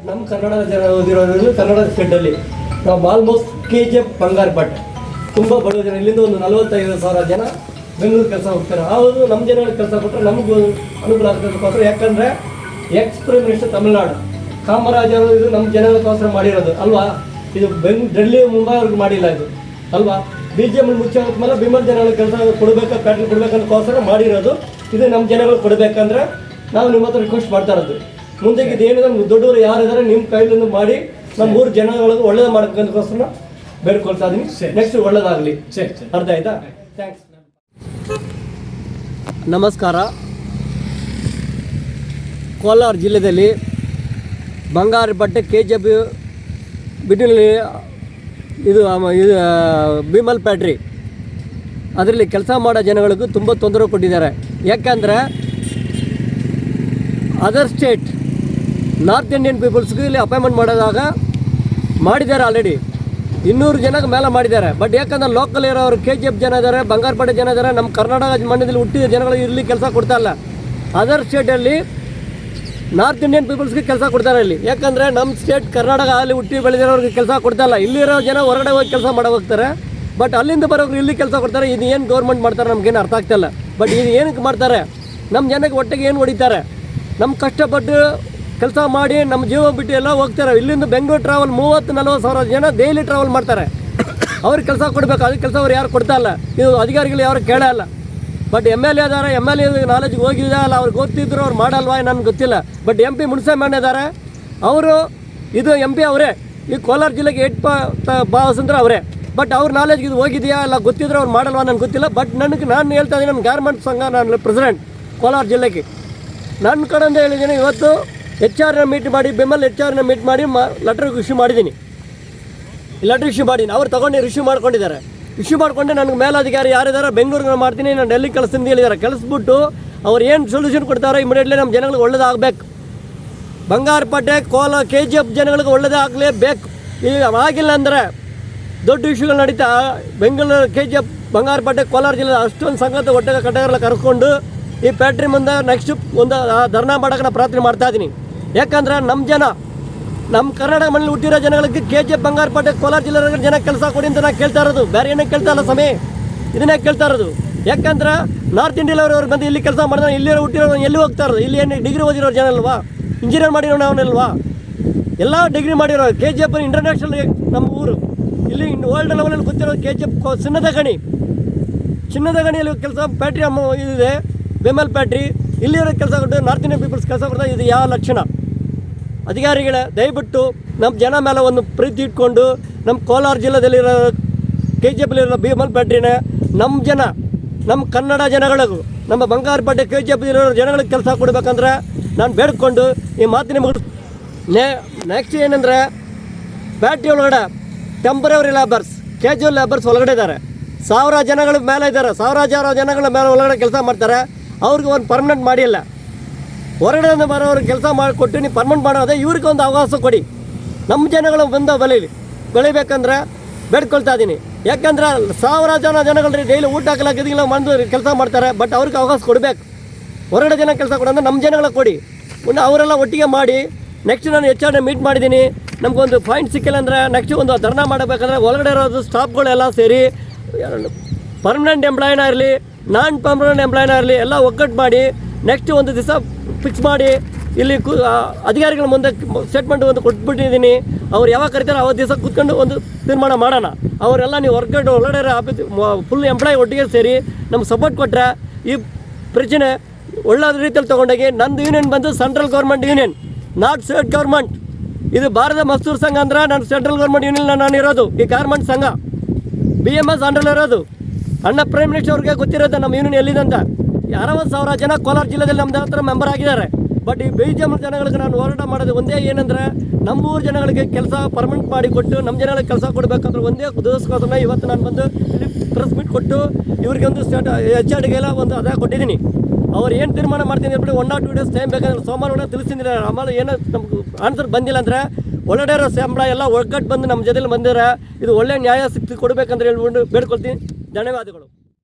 ನಮ್ಮ ಕನ್ನಡ ಜನ ಓದಿರೋದ್ರಲ್ಲಿ ಕನ್ನಡ ಸ್ಟೇಟಲ್ಲಿ ನಾವು ಆಲ್ಮೋಸ್ಟ್ KGF ಬಂಗಾರಪೇಟೆ ತುಂಬ ಬಡವ ಜನ, ಇಲ್ಲಿಂದ ಒಂದು 45,000 ಜನ ಬೆಂಗಳೂರು ಕೆಲಸ ಹೋಗ್ತಾರೆ. ಅವರು ನಮ್ಮ ಜನಗಳಿಗೆ ಕೆಲಸ ಕೊಟ್ಟರೆ ನಮಗೂ ಅನುಕೂಲ ಆಗ್ತದಕ್ಕೋಸ್ಕರ. ಯಾಕಂದರೆ ಎಕ್ಸ್ ಪ್ರೈಮ್ ಮಿನಿಸ್ಟರ್ ತಮಿಳ್ನಾಡು ಕಾಮರಾಜರು ಇದು ನಮ್ಮ ಜನಗಳಿಗೋಸ್ಕರ ಮಾಡಿರೋದು ಅಲ್ವಾ. ಇದು ಡೆಲ್ಲಿ ಮುಂಬೈ ಅವ್ರಿಗೆ ಮಾಡಿಲ್ಲ ಇದು ಅಲ್ವಾ. BJP ಮುಚ್ಚ ಮೇಲೆ ಬಿಮಲ್ ಜನಗಳಿಗೆ ಕೆಲಸ ಕೊಡಬೇಕು, ಪ್ಯಾಟ್ರಿ ಕೊಡಬೇಕಂತಕ್ಕೋಸ್ಕರ ಮಾಡಿರೋದು. ಇದು ನಮ್ಮ ಜನಗಳು ಕೊಡಬೇಕಂದ್ರೆ ನಾವು ನಿಮ್ಮ ಹತ್ರ ರಿಕ್ವೆಸ್ಟ್ ಮಾಡ್ತಾ ಇರೋದು. ಮುಂದೆ ಇದೇನು ನಮ್ಗೆ ದೊಡ್ಡವರು ಯಾರಿದ್ದಾರೆ ನಿಮ್ಮ ಕೈಲಿಂದ ಮಾಡಿ ನಮ್ಮ ಮೂರು ಜನಗಳಿಗೆ ಒಳ್ಳೇದು ಮಾಡ್ಬೇಕಂತಕ್ಕೋಸ್ಕರ ಬೇಡ್ಕೊಳ್ತಾ ಇದೀನಿ. ನೆಕ್ಸ್ಟ್ ಒಳ್ಳೇದಾಗಲಿ. ಅರ್ಥ ಆಯ್ತಾ? ಥ್ಯಾಂಕ್ಸ್. ನಮಸ್ಕಾರ. ಕೋಲಾರ ಜಿಲ್ಲೆಯಲ್ಲಿ ಬಂಗಾರಪೇಟೆ KGF ಬಿಟ್ಟಿನಲ್ಲಿ ಇದು ಬಿಮಲ್ ಫ್ಯಾಕ್ಟ್ರಿ ಅದರಲ್ಲಿ ಕೆಲಸ ಮಾಡೋ ಜನಗಳಿಗೂ ತುಂಬ ತೊಂದರೆ ಕೊಟ್ಟಿದ್ದಾರೆ. ಯಾಕಂದರೆ ಅದರ್ ಸ್ಟೇಟ್ ನಾರ್ತ್ ಇಂಡಿಯನ್ ಪೀಪಲ್ಸ್ಗೂ ಇಲ್ಲಿ ಅಪಾಯಿಂಟ್ಮೆಂಟ್ ಮಾಡೋದಾಗ ಮಾಡಿದ್ದಾರೆ. ಆಲ್ರೆಡಿ 200 ಜನಕ್ಕೆ ಮೇಲೆ ಮಾಡಿದ್ದಾರೆ. ಬಟ್ ಯಾಕಂದ್ರೆ ಲೋಕಲ್ ಇರೋರು KGF ಜನ ಇದ್ದಾರೆ, ಬಂಗಾರಪೇಟೆ ಜನ ಇದ್ದಾರೆ, ನಮ್ಮ ಕರ್ನಾಟಕ ಮಣ್ಣಲ್ಲಿ ಹುಟ್ಟಿದ ಜನಗಳಿಗೆ ಇಲ್ಲಿ ಕೆಲಸ ಕೊಡ್ತಾ ಇಲ್ಲ. ಅದರ್ ಸ್ಟೇಟಲ್ಲಿ ನಾರ್ತ್ ಇಂಡಿಯನ್ ಪೀಪಲ್ಸ್ಗೆ ಕೆಲಸ ಕೊಡ್ತಾರೆ ಇಲ್ಲಿ. ಯಾಕಂದರೆ ನಮ್ಮ ಸ್ಟೇಟ್ ಕರ್ನಾಟಕ ಅಲ್ಲಿ ಹುಟ್ಟಿ ಬೆಳೆದಿರೋರಿಗೆ ಕೆಲಸ ಕೊಡ್ತಾ ಇಲ್ಲ. ಇಲ್ಲಿರೋ ಜನ ಹೊರಗಡೆ ಹೋಗಿ ಕೆಲಸ ಮಾಡೋ ಹೋಗ್ತಾರೆ. ಬಟ್ ಅಲ್ಲಿಂದ ಬರೋರು ಇಲ್ಲಿ ಕೆಲಸ ಕೊಡ್ತಾರೆ. ಇದು ಏನು ಗೌರ್ಮೆಂಟ್ ಮಾಡ್ತಾರೆ ನಮಗೇನು ಅರ್ಥ ಆಗ್ತಾಯಿಲ್ಲ. ಬಟ್ ಇದು ಏನಕ್ಕೆ ಮಾಡ್ತಾರೆ? ನಮ್ಮ ಜನಕ್ಕೆ ಒಟ್ಟಿಗೆ ಏನು ಹೊಡಿತಾರೆ? ನಮ್ಮ ಕಷ್ಟಪಟ್ಟು ಕೆಲಸ ಮಾಡಿ ನಮ್ಮ ಜೀವ ಬಿಟ್ಟು ಎಲ್ಲ ಹೋಗ್ತಾರೆ. ಇಲ್ಲಿಂದ ಬೆಂಗಳೂರು ಟ್ರಾವೆಲ್ 30-40 ಸಾವಿರ ಜನ ಡೈಲಿ ಟ್ರಾವೆಲ್ ಮಾಡ್ತಾರೆ. ಅವ್ರಿಗೆ ಕೆಲಸ ಕೊಡಬೇಕು. ಅದಕ್ಕೆ ಕೆಲಸ ಅವ್ರು ಯಾರು ಕೊಡ್ತಾ ಇಲ್ಲ. ಇದು ಅಧಿಕಾರಿಗಳು ಯಾರು ಕೇಳಲ್ಲ. ಬಟ್ MLA ಇದ್ದಾರೆ, MLA ನಾಲೆಜ್ಗೆ ಹೋಗಿದ್ದೆ ಅಲ್ಲ, ಅವ್ರಿಗೆ ಗೊತ್ತಿದ್ರು ಅವ್ರು ಮಾಡಲ್ವಾ ನನಗೆ ಗೊತ್ತಿಲ್ಲ. ಬಟ್ MP ಮುನ್ಸಮ್ಮಣ್ಣ ಇದ್ದಾರೆ, ಅವರು ಇದು MP ಅವರೇ. ಈ ಕೋಲಾರ ಜಿಲ್ಲೆಗೆ ಹೆಡ್ ಬಾಸ್ ಅಂದ್ರೆ ಅವರೇ. ಬಟ್ ಅವ್ರ ನಾಲೆಜ್ಗೆ ಇದು ಹೋಗಿದೆಯಾ ಅಲ್ಲ ಗೊತ್ತಿದ್ರು ಅವ್ರು ಮಾಡಲ್ವಾ ನನಗೆ ಗೊತ್ತಿಲ್ಲ. ಬಟ್ ನಾನು ಹೇಳ್ತಾ ಇದ್ದೀನಿ, ನನ್ನ ಗಾರ್ಮೆಂಟ್ ಸಂಘ ನಾನು ಪ್ರೆಸಿಡೆಂಟ್ ಕೋಲಾರ ಜಿಲ್ಲೆಗೆ. ನನ್ನ ಕಡೆಯಿಂದ ಹೇಳಿದ್ದೀನಿ, ಇವತ್ತು HR ಮೀಟ್ ಮಾಡಿ, ಬೆಮ್ಮಲ್ HR ಮೀಟ್ ಮಾಡಿ ಲೆಟರ್ ಇಶ್ಯೂ ಮಾಡಿದ್ದೀನಿ. ಲೆಟರ್ ಇಶ್ಯೂ ಮಾಡೀನಿ. ಅವ್ರು ತೊಗೊಂಡು ರಿಶ್ಯೂ ಮಾಡ್ಕೊಂಡಿದ್ದಾರೆ. ಇಶ್ಯೂ ಮಾಡಿಕೊಂಡೆ ನನಗೆ ಮೇಲಾಧಿಕಾರಿ ಯಾರಿದ್ದಾರೆ ಬೆಂಗಳೂರಿಗೆ ಮಾಡ್ತೀನಿ, ನಾನು ಡೆಲ್ಲಿ ಕಳಿಸ್ತೀನಿ ಹೇಳಿದ್ದಾರೆ. ಕಳಿಸ್ಬಿಟ್ಟು ಅವ್ರು ಏನು ಸೊಲ್ಯೂಷನ್ ಕೊಡ್ತಾರೆ ಇಮಿಡಿಯೇಟ್ಲಿ ನಮ್ಮ ಜನಗಳಿಗೆ ಒಳ್ಳೇದಾಗಬೇಕು. ಬಂಗಾರಪೇಟೆ KGF ಜನಗಳಿಗೆ ಒಳ್ಳೇದೇ ಆಗಲೇಬೇಕು. ಈಗ ಆಗಿಲ್ಲ ಅಂದರೆ ದೊಡ್ಡ ಇಶ್ಯೂಗಳು ನಡೀತಾ. ಬೆಂಗಳೂರು KGF ಬಂಗಾರಪೇಟೆ ಕೋಲಾರ ಜಿಲ್ಲೆ ಅಷ್ಟೊಂದು ಸಂಘದ ಒಟ್ಟಿಗೆ ಕಟ್ಟೆಲ್ಲ ಕರ್ಕೊಂಡು ಈ ಫ್ಯಾಕ್ಟ್ರಿ ಮುಂದೆ ನೆಕ್ಸ್ಟ್ ಒಂದು ಧರ್ನಾ ಮಾಡೋಕೆ ನಾನು ಪ್ರಾರ್ಥನೆ ಮಾಡ್ತಾಯಿದ್ದೀನಿ. ಯಾಕಂದ್ರೆ ನಮ್ಮ ಜನ, ನಮ್ಮ ಕರ್ನಾಟಕ ಮನೇಲಿ ಹುಟ್ಟಿರೋ ಜನಗಳಿಗೆ KGF ಬಂಗಾರಪೇಟೆ ಕೋಲಾರ ಜಿಲ್ಲೆ ಜನ ಕೆಲಸ ಕೊಡಿ ಅಂತ ನಾನು ಕೇಳ್ತಾ ಇರೋದು. ಬೇರೆ ಏನಕ್ಕೆ ಕೇಳ್ತಾ ಇಲ್ಲ ಸಮಯ, ಇದನ್ನೇ ಕೇಳ್ತಾ ಇರೋದು. ಯಾಕಂದ್ರೆ ನಾರ್ತ್ ಇಂಡಿಯಾದವ್ರು ಬಂದು ಇಲ್ಲಿ ಕೆಲಸ ಮಾಡಿದ್ರೆ ಇಲ್ಲಿ ಹುಟ್ಟಿರೋ ಎಲ್ಲಿ ಹೋಗ್ತಾ ಇರೋದು? ಇಲ್ಲಿ ಏನು ಡಿಗ್ರಿ ಓದಿರೋರು ಜನ ಅಲ್ವಾ? ಇಂಜಿನಿಯರ್ ಮಾಡಿರೋ ನಾವನಲ್ವಾ? ಎಲ್ಲ ಡಿಗ್ರಿ ಮಾಡಿರೋ. KGF ಇಂಟರ್ನ್ಯಾಷನಲ್ ನಮ್ಮ ಊರು. ಇಲ್ಲಿ ವರ್ಲ್ಡ್ ಲೆವೆಲಲ್ಲಿ ಗೊತ್ತಿರೋದು KGF ಚಿನ್ನದ ಗಣಿಯಲ್ಲಿ ಕೆಲಸ ಫ್ಯಾಕ್ಟ್ರಿ ಇದೆ, ಬೆಮಲ್ ಫ್ಯಾಕ್ಟ್ರಿ. ಇಲ್ಲಿರೋ ಕೆಲಸ ಕೊಟ್ಟು ನಾರ್ತ್ ಇಂಡಿಯನ್ ಪೀಪಲ್ಸ್ ಕೆಲಸ ಕೊಡ್ತಾರೆ. ಇದು ಯಾವ ಲಕ್ಷಣ? ಅಧಿಕಾರಿಗಳೇ ದಯವಿಟ್ಟು ನಮ್ಮ ಜನ ಮೇಲೆ ಒಂದು ಪ್ರೀತಿ ಇಟ್ಕೊಂಡು ನಮ್ಮ ಕೋಲಾರ ಜಿಲ್ಲೆಯಲ್ಲಿರೋ KGFಲಿರೋ ಬಿಮಲ್ ಫ್ಯಾಕ್ಟ್ರಿನ ನಮ್ಮ ಜನ, ನಮ್ಮ ಕನ್ನಡ ಜನಗಳಿಗೂ, ನಮ್ಮ ಬಂಗಾರಪೇಟೆ KGF ಇರೋ ಜನಗಳಿಗೆ ಕೆಲಸ ಕೊಡಬೇಕಂದ್ರೆ ನಾನು ಬೇಡ್ಕೊಂಡು ಈ ಮಾತಿನ ನೆಕ್ಸ್ಟ್ ಏನಂದರೆ, ಫ್ಯಾಕ್ಟ್ರಿ ಒಳಗಡೆ ಟೆಂಪರರಿ ಲೇಬರ್ಸ್, ಕ್ಯಾಜುವಲ್ ಲೇಬರ್ಸ್ ಒಳಗಡೆ ಇದ್ದಾರೆ. 1000 ಜನಗಳ ಮೇಲೆ ಇದ್ದಾರೆ. 1000 ಜನಗಳ ಮೇಲೆ ಒಳಗಡೆ ಕೆಲಸ ಮಾಡ್ತಾರೆ. ಅವ್ರಿಗೆ ಒಂದು ಪರ್ಮನೆಂಟ್ ಮಾಡಿಲ್ಲ. ಹೊರಗಡೆಯಿಂದ ಬರೋರಿಗೆ ಕೆಲಸ ಮಾಡಿಕೊಟ್ಟು ನೀವು ಪರ್ಮನೆಂಟ್ ಮಾಡೋದೇ. ಇವ್ರಿಗೆ ಒಂದು ಅವಕಾಶ ಕೊಡಿ. ನಮ್ಮ ಜನಗಳು ಬಂದ ಬೆಳಿಬೇಕಂದ್ರೆ ಬೇಡ್ಕೊಳ್ತಾ ಇದ್ದೀನಿ. ಯಾಕಂದ್ರೆ 1000 ಜನಗಳು ಡೈಲಿ ಊಟ ಹಾಕಲಾಕಿದಿಲ್ಲ ಬಂದು ಕೆಲಸ ಮಾಡ್ತಾರೆ. ಬಟ್ ಅವ್ರಿಗೆ ಅವಕಾಶ ಕೊಡಬೇಕು. ಹೊರಗಡೆ ಜನ ಕೆಲಸ ಕೊಡೋದ್ರೆ ನಮ್ಮ ಜನಗಳಿಗೆ ಕೊಡಿ. ಅವರೆಲ್ಲ ಒಟ್ಟಿಗೆ ಮಾಡಿ. ನೆಕ್ಸ್ಟ್ ನಾನು HR ಮೀಟ್ ಮಾಡಿದ್ದೀನಿ. ನಮಗೊಂದು ಪಾಯಿಂಟ್ ಸಿಕ್ಕಿಲ್ಲ ಅಂದರೆ ನೆಕ್ಸ್ಟ್ ಒಂದು ಧರ್ನಾ ಮಾಡಬೇಕಂದ್ರೆ ಒಳಗಡೆ ಇರೋದು ಸ್ಟಾಫ್ಗಳೆಲ್ಲ ಸೇರಿ ಪರ್ಮನೆಂಟ್ ಎಂಪ್ಲಾಯಿನ ಇರಲಿ, ನಾನ್ ಪರ್ಮನೆಂಟ್ ಎಂಪ್ಲಾಯಿನ ಇರಲಿ, ಎಲ್ಲ ಒಗ್ಗಟ್ಟು ಮಾಡಿ ನೆಕ್ಸ್ಟ್ ಒಂದು ದಿವಸ ಫಿಕ್ಸ್ ಮಾಡಿ ಇಲ್ಲಿ ಅಧಿಕಾರಿಗಳ ಮುಂದೆ ಸ್ಟೇಟ್ಮೆಂಟ್ ಒಂದು ಕೊಟ್ಬಿಟ್ಟಿದ್ದೀನಿ. ಅವ್ರು ಯಾವಾಗ ಕರೀತಾರೆ ಅವತ್ತು ದಿವಸ ಕೂತ್ಕೊಂಡು ಒಂದು ತೀರ್ಮಾನ ಮಾಡೋಣ. ಅವರೆಲ್ಲ ನೀವು ಒಳಗಡೆ ಆಫೀಸ್ ಫುಲ್ ಎಂಪ್ಲಾಯಿ ಒಟ್ಟಿಗೆ ಸೇರಿ ನಮ್ಗೆ ಸಪೋರ್ಟ್ ಕೊಟ್ಟರೆ ಈ ಪ್ರಶ್ನೆ ಒಳ್ಳೆ ರೀತಿಯಲ್ಲಿ ತೊಗೊಂಡೋಗಿ. ನಂದು ಯೂನಿಯನ್ ಬಂದು central government union, not state government. ಇದು ಭಾರತ ಮಜ್ದೂರ್ ಸಂಘ ಅಂದ್ರೆ ನಾನು ಸೆಂಟ್ರಲ್ ಗೌರ್ಮೆಂಟ್ ಯೂನಿಯನ್ ನಾನು ಇರೋದು. ಈ ಗಾರ್ಮೆಂಟ್ ಸಂಘ BMS ಅಂಡ್ರಲ್ಲಿ ಇರೋದು. ಅಣ್ಣ ಪ್ರೈಮ್ ಮಿನಿಸ್ಟರ್ ಅವ್ರಿಗೆ ಗೊತ್ತಿರೋದು ನಮ್ಮ ಯೂನಿಯನ್ ಎಲ್ಲಿದಂತ. 60,000 ಜನ ಕೋಲಾರ ಜಿಲ್ಲೆಯಲ್ಲಿ ನಮ್ಮ ಹತ್ರ ಮೆಂಬರ್ ಆಗಿದ್ದಾರೆ. ಬಟ್ ಈ BJP ಜನಗಳಿಗೆ ನಾನು ಹೋರಾಟ ಮಾಡೋದು ಒಂದೇ ಏನಂದರೆ, ನಮ್ಮೂರು ಜನಗಳಿಗೆ ಕೆಲಸ ಪರ್ಮನೆಂಟ್ ಮಾಡಿ ಕೊಟ್ಟು ನಮ್ಮ ಜನಗಳಿಗೆ ಕೆಲಸ ಕೊಡಬೇಕಂದ್ರೆ ಒಂದೇ ಉದ್ದೇಶಕ್ಕೋಸ್ಕರ ಇವತ್ತು ನಾನು ಬಂದು ಇಲ್ಲಿ ಪ್ರೆಸ್ ಮೀಟ್ ಕೊಟ್ಟು ಇವ್ರಿಗೆ ಒಂದು HRಡಿಗೆಲ್ಲ ಒಂದು ಅದೇ ಕೊಟ್ಟಿದ್ದೀನಿ. ಅವ್ರು ಏನು ತೀರ್ಮಾನ ಮಾಡ್ತೀನಿ ಅಂದ್ಬಿಟ್ಟು 1 or 2 ಡೇಸ್ ಟೈಮ್ ಬೇಕಾದ್ರೆ ಸೋಮವಾರ ತಿಳಿಸಿದ್ದೀನಿ. ಆಮೇಲೆ ಏನೋ ನಮ್ಗೆ ಆನ್ಸರ್ ಬಂದಿಲ್ಲ ಅಂದರೆ ಒಳ್ಳೆಯ ಸಂಬಳ ಎಲ್ಲ ಒಗ್ಗಟ್ಟು ಬಂದು ನಮ್ಮ ಜೊತೆಲಿ ಬಂದಿದ್ದಾರೆ. ಇದು ಒಳ್ಳೆಯ ನ್ಯಾಯ ಸಿಕ್ತು ಕೊಡಬೇಕಂದ್ರೆ ಹೇಳ್ಬಿಟ್ಟು ಬೇಡ್ಕೊಳ್ತೀನಿ. ಧನ್ಯವಾದಗಳು.